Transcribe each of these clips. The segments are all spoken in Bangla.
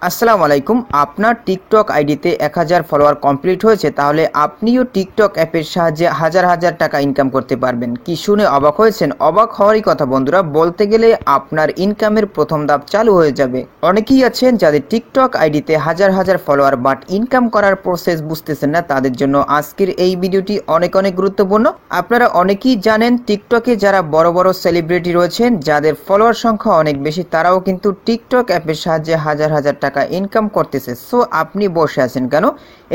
আসসালামু আলাইকুম। আপনার টিকটক আইডিতে 1000 ফলোয়ার কমপ্লিট হয়েছে, তাহলে আপনিও টিকটক অ্যাপের সাহায্যে হাজার হাজার টাকা ইনকাম করতে পারবেন। কি শুনে অবাক হয়েছেন? অবাক হওয়ারই কথা বন্ধুরা। বলতে গেলে আপনার ইনকামের প্রথম ধাপ চালু হয়ে যাবে। অনেকেই আছেন যাদের টিকটক আইডিতে হাজার হাজার ফলোয়ার বাট ইনকাম করার প্রসেস বুঝতেছেন না, তাদের জন্য আজকের এই ভিডিওটি অনেক অনেক গুরুত্বপূর্ণ। আপনারা অনেকেই জানেন টিকটকে যারা বড় বড় সেলিব্রিটি রয়েছেন, যাদের ফলোয়ার সংখ্যা অনেক বেশি, তারাও কিন্তু টিকটক অ্যাপের সাহায্যে হাজার হাজার টাকা ইনকাম করতেছে। সো আপনি বসে আছেন কেন?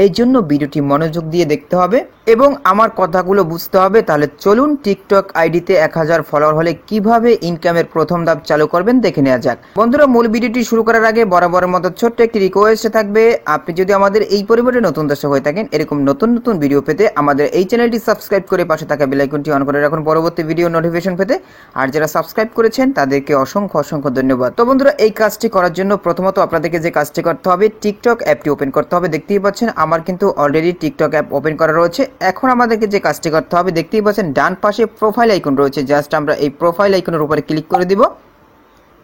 এই জন্য ভিডিওটি মনোযোগ দিয়ে দেখতে হবে এবং আমার কথাগুলো বুঝতে হবে। তাহলে চলুন টিকটক আইডিতে 1000 ফলোয়ার হলে কিভাবে ইনকামের প্রথম ধাপ চালু করবেন দেখে নেওয়া যাক। বন্ধুরা, মূল ভিডিওটি শুরু করার আগে বরাবরের মতো ছোট্ট একটি রিকোয়েস্ট থাকবে, আপনি যদি আমাদের এই পরিবারে নতুন দর্শক হয়ে থাকেন, এরকম নতুন নতুন ভিডিও পেতে আমাদের এই চ্যানেলটি সাবস্ক্রাইব করে পাশে থাকা বেল আইকনটি অন করে রাখুন পরবর্তী ভিডিও নোটিফিকেশন পেতে। আর যারা সাবস্ক্রাইব করেছেন তাদেরকে অসংখ্য অসংখ্য ধন্যবাদ। তো বন্ধুরা, এই কাজটি করার জন্য প্রথমত আপনাদেরকে যে কাজটি করতে হবে, টিকটক অ্যাপটি ওপেন করতে হবে। দেখতেই পাচ্ছেন আমার কিন্তু অলরেডি টিকটক অ্যাপ ওপেন করা রয়েছে। এখন আমাদেরকে যে কাজটি করতে হবে, দেখতেই পাচ্ছেন ডান পাশে প্রোফাইল আইকন রয়েছে। জাস্ট আমরা এই প্রোফাইল আইকনের উপরে ক্লিক করে দিব।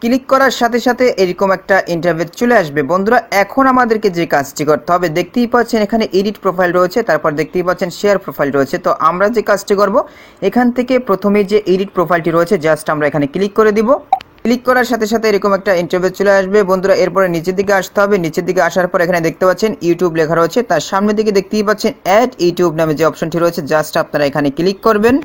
ক্লিক করার সাথে সাথে এরকম একটা ইন্টারফেস চলে আসবে। বন্ধুরা, এখন আমাদেরকে যে কাজটি করতে হবে, দেখতেই পাচ্ছেন এখানে এডিট প্রোফাইল রয়েছে, তারপর দেখতেই পাচ্ছেন শেয়ার প্রোফাইল রয়েছে। তো আমরা যে কাজটি করব, এখান থেকে প্রথমে যে এডিট প্রোফাইলটি রয়েছে জাস্ট আমরা এখানে ক্লিক করে দিব। ক্লিক করার সাথে সাথে এরকম একটা ইন্টারফেস চলে আসবে। বন্ধুরা, এরপরে নিচের দিকে আসতে হবে। নিচের দিকে আসার পর এখানে দেখতে পাচ্ছেন ইউটিউব লেখা রয়েছে, তার সামনের দিকে দেখতেই পাচ্ছেন অ্যাড ইউটিউব নামে যে অপশনটি রয়েছে, জাস্ট আপনারা এখানে ক্লিক করবেন।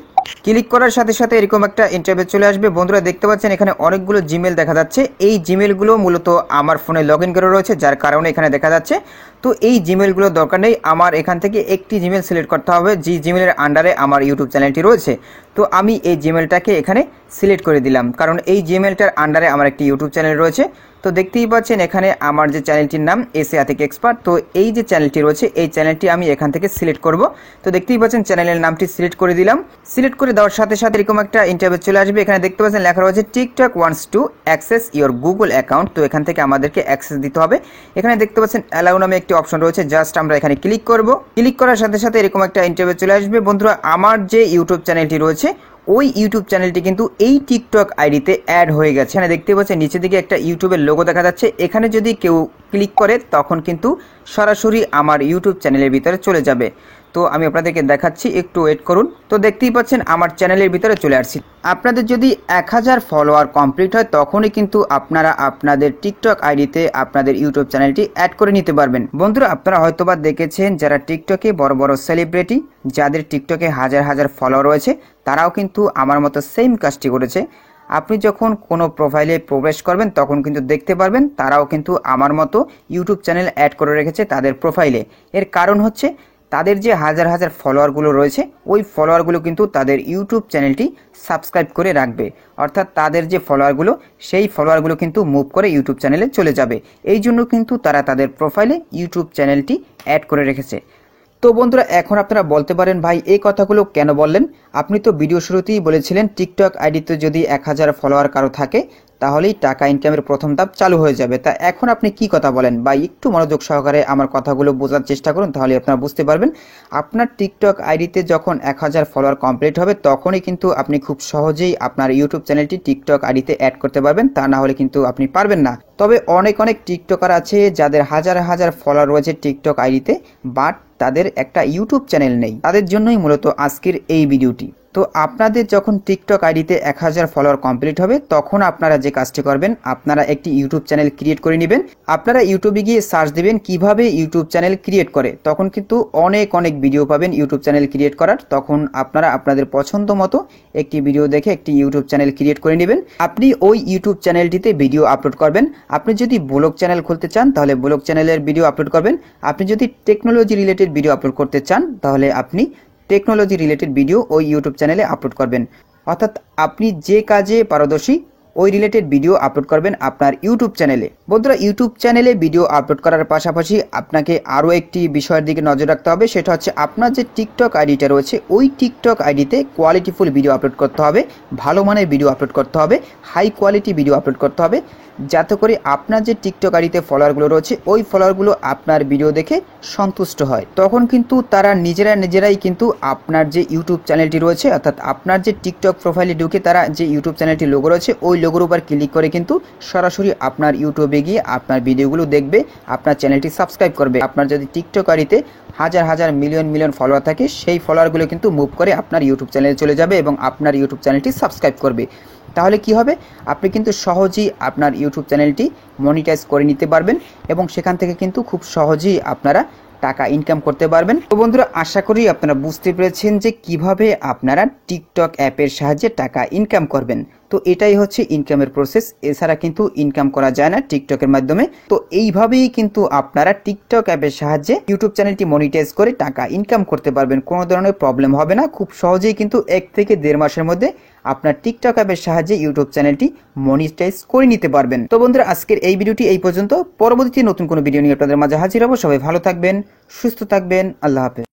ক্লিক করার সাথে সাথে এরকম একটা ইন্টারফেস চলে আসবে। বন্ধুরা, দেখতে পাচ্ছেন এখানে অনেকগুলো জিমেল দেখা যাচ্ছে। এই জিমেলগুলো মূলত আমার ফোনে লগ ইন করে রয়েছে, যার কারণে এখানে দেখা যাচ্ছে। তো এই জিমেলগুলো দরকার নেই, আমার এখান থেকে একটি জিমেল সিলেক্ট করতে হবে, যে জিমেলের আন্ডারে আমার ইউটিউব চ্যানেলটি রয়েছে। তো আমি এই জিমেলটাকে এখানে সিলেক্ট করে দিলাম, কারণ এই জিমেলটার আন্ডারে আমার একটি ইউটিউব চ্যানেল রয়েছে। তো দেখতেই পাচ্ছেন এখানে আমার যে চ্যানেলটির নাম এসে আতিক এক্সপার্ট। তো এই যে চ্যানেলটি রয়েছে, এই চ্যানেলটি আমি এখান থেকে সিলেক্ট করব। তো দেখতেই পাচ্ছেন চ্যানেলের নামটি সিলেক্ট করে দিলাম। সিলেক্ট করে দেওয়ার সাথে সাথে এরকম একটা ইন্টারফেস চলে আসবে। এখানে দেখতে পাচ্ছেন লেখা রয়েছে TikTok wants to access your Google account. তো এখান থেকে আমাদেরকে অ্যাক্সেস দিতে হবে। এখানে দেখতে পাচ্ছেন অ্যালাউ নামে একটি অপশন রয়েছে, জাস্ট আমরা এখানে ক্লিক করব। ক্লিক করার সাথে সাথে এরকম একটা ইন্টারফেস চলে আসবে। বন্ধুরা, আমার যে ইউটিউব চ্যানেলটি রয়েছে, ওই ইউটিউব চ্যানেলটি কিন্তু এই টিকটক আইডিতে অ্যাড হয়ে গেছে। এখানে দেখতে পাচ্ছেন নিচের দিকে একটা ইউটিউবের লোগো দেখা যাচ্ছে। এখানে যদি কেউ ক্লিক করে তখন কিন্তু সরাসরি আমার ইউটিউব চ্যানেলের ভিতরে চলে যাবে। তো আমি আপনাদেরকে দেখাচ্ছি, একটু ওয়েট করুন। তো দেখতেই পাচ্ছেন আমার চ্যানেলের ভিতরে চলে আসছি। আপনাদের যদি 1000 ফলোয়ার কমপ্লিট হয়, তখনই কিন্তু আপনারা আপনাদের টিকটক আইডিতে আপনাদের ইউটিউব চ্যানেলটি অ্যাড করে নিতে পারবেন। বন্ধুরা, আপনারা হয়তোবা দেখেছেন যারা টিকটকে বড় বড় সেলিব্রিটি, যাদের টিকটকে হাজার হাজার ফলোয়ার রয়েছে, তারাও কিন্তু আমার মতো সেম কাজটি করেছে। আপনি যখন কোনো প্রোফাইলে প্রবেশ করবেন তখন কিন্তু দেখতে পারবেন তারাও কিন্তু আমার মতো ইউটিউব চ্যানেল অ্যাড করে রেখেছে তাদের প্রোফাইলে। এর কারণ হচ্ছে তাদের যে হাজার হাজার ফলোয়ারগুলো রয়েছে, ওই ফলোয়ারগুলো কিন্তু তাদের ইউটিউব চ্যানেলটি সাবস্ক্রাইব করে রাখবে। অর্থাৎ তাদের যে ফলোয়ারগুলো, সেই ফলোয়ারগুলো কিন্তু মুভ করে ইউটিউব চ্যানেলে চলে যাবে। এই জন্য কিন্তু তারা তাদের প্রোফাইলে ইউটিউব চ্যানেলটি অ্যাড করে রেখেছে। তো বন্ধুরা, এখন আপনারা বলতে পারেন, ভাই এই কথাগুলো কেন বললেন? আপনি তো ভিডিও শুরুতেই বলেছিলেন টিকটক আইডিতে যদি 1000 ফলোয়ার কারো থাকে তাহলেই টাকা ইনকামের প্রথম ধাপ চালু হয়ে যাবে। তা এখন আপনি কি কথা বলেন? বা একটু মনোযোগ সহকারে আমার কথাগুলো বোঝার চেষ্টা করুন, তাহলে আপনারা বুঝতে পারবেন। আপনার টিকটক আইডিতে যখন 1000 ফলোয়ার কমপ্লিট হবে, তখনই কিন্তু আপনি খুব সহজেই আপনার ইউটিউব চ্যানেলটি টিকটক আইডিতে অ্যাড করতে পারবেন। তা না হলে কিন্তু আপনি পারবেন না। তবে অনেক অনেক টিকটকার আছে যাদের হাজার হাজার ফলোয়ার রয়েছে টিকটক আইডিতে, বাট তাদের একটা ইউটিউব চ্যানেল নেই। তাদের জন্যই মূলত আজকের এই ভিডিওটি। তো আপনাদের যখন টিকটক আইডিতে 1000 ফলোয়ার কমপ্লিট হবে, তখন আপনারা যে কাজটি করবেন, আপনারা একটি ইউটিউব চ্যানেল ক্রিয়েট করে নেবেন। আপনারা ইউটিউবে গিয়ে সার্চ দেবেন কিভাবে ইউটিউব চ্যানেল ক্রিয়েট করে, তখন কিন্তু অনেক অনেক ভিডিও পাবেন ইউটিউব চ্যানেল ক্রিয়েট করার। তখন আপনারা আপনাদের পছন্দ মতো একটি ভিডিও দেখে একটি ইউটিউব চ্যানেল ক্রিয়েট করে নেবেন। আপনি ওই ইউটিউব চ্যানেলটিতে ভিডিও আপলোড করবেন। আপনি যদি ব্লগ চ্যানেল খুলতে চান তাহলে ব্লগ চ্যানেলের ভিডিও আপলোড করবেন। আপনি যদি টেকনোলজি রিলেটেড ভিডিও আপলোড করতে চান তাহলে আপনি টেকনোলজি রিলেটেড ভিডিও ওই ইউটিউব চ্যানেলে আপলোড করবেন। অর্থাৎ আপনি যে কাজে পারদর্শী ওই রিলেটেড ভিডিও আপলোড করবেন আপনার ইউটিউব চ্যানেলে। বন্ধুরা, ইউটিউব চ্যানেলে ভিডিও আপলোড করার পাশাপাশি আপনাকে আরও একটি বিষয়ের দিকে নজর রাখতে হবে, সেটা হচ্ছে আপনার যে টিকটক আইডিটা রয়েছে, ওই টিকটক আইডিতে কোয়ালিটিফুল ভিডিও আপলোড করতে হবে, ভালো মানের ভিডিও আপলোড করতে হবে, হাই কোয়ালিটি ভিডিও আপলোড করতে হবে, যাতে করে আপনার যে টিকটক আইডিতে ফলোয়ারগুলো রয়েছে, ওই ফলোয়ারগুলো আপনার ভিডিও দেখে সন্তুষ্ট হয়। তখন কিন্তু তারা নিজেরাই কিন্তু আপনার যে ইউটিউব চ্যানেলটি রয়েছে, অর্থাৎ আপনার যে টিকটক প্রোফাইলে ঢুকে তারা যে ইউটিউব চ্যানেলটি লোগো রয়েছে, ওই লোগোর উপর ক্লিক করে কিন্তু সরাসরি আপনার ইউটিউবে গিয়ে আপনার ভিডিওগুলো দেখবে, আপনার চ্যানেলটি সাবস্ক্রাইব করবে। আপনার যদি টিকটক আইডিতে হাজার হাজার মিলিয়ন মিলিয়ন ফলোয়ার থাকে, সেই ফলোয়ারগুলো কিন্তু মুভ করে আপনার ইউটিউব চ্যানেলে চলে যাবে এবং আপনার ইউটিউব চ্যানেলটি সাবস্ক্রাইব করবে। তাহলে কি হবে, আপনি কিন্তু সহজেই আপনার ইউটিউব চ্যানেলটি মনিটাইজ করে নিতে পারবেন এবং সেখান থেকে কিন্তু খুব সহজেই আপনারা টাকা ইনকাম করতে পারবেন। তো বন্ধুরা, আশা করি আপনারা বুঝতে পেরেছেন যে কিভাবে আপনারা টিকটক অ্যাপের সাহায্যে টাকা ইনকাম করবেন। তো এটাই হচ্ছে ইনকামের প্রসেস, এছাড়া কিন্তু ইনকাম করা যায় না টিকটকের মাধ্যমে। তো এইভাবেই কিন্তু আপনারা টিকটক অ্যাপের সাহায্যে ইউটিউব চ্যানেলটি মনিটাইজ করে টাকা ইনকাম করতে পারবেন। কোনো ধরনের প্রবলেম হবে না, খুব সহজেই কিন্তু 1 থেকে 1.5 মাসের মধ্যে আপনার টিকটক অ্যাপের সাহায্যে ইউটিউব চ্যানেলটি মনিটাইজ করে নিতে পারবেন। তো বন্ধুরা, আজকের এই ভিডিওটি এই পর্যন্ত। পরবর্তীতে নতুন কোনো ভিডিও নিয়ে আপনাদের মাঝে হাজির হব। সবাই ভালো থাকবেন, সুস্থ থাকবেন। আল্লাহ হাফেজ।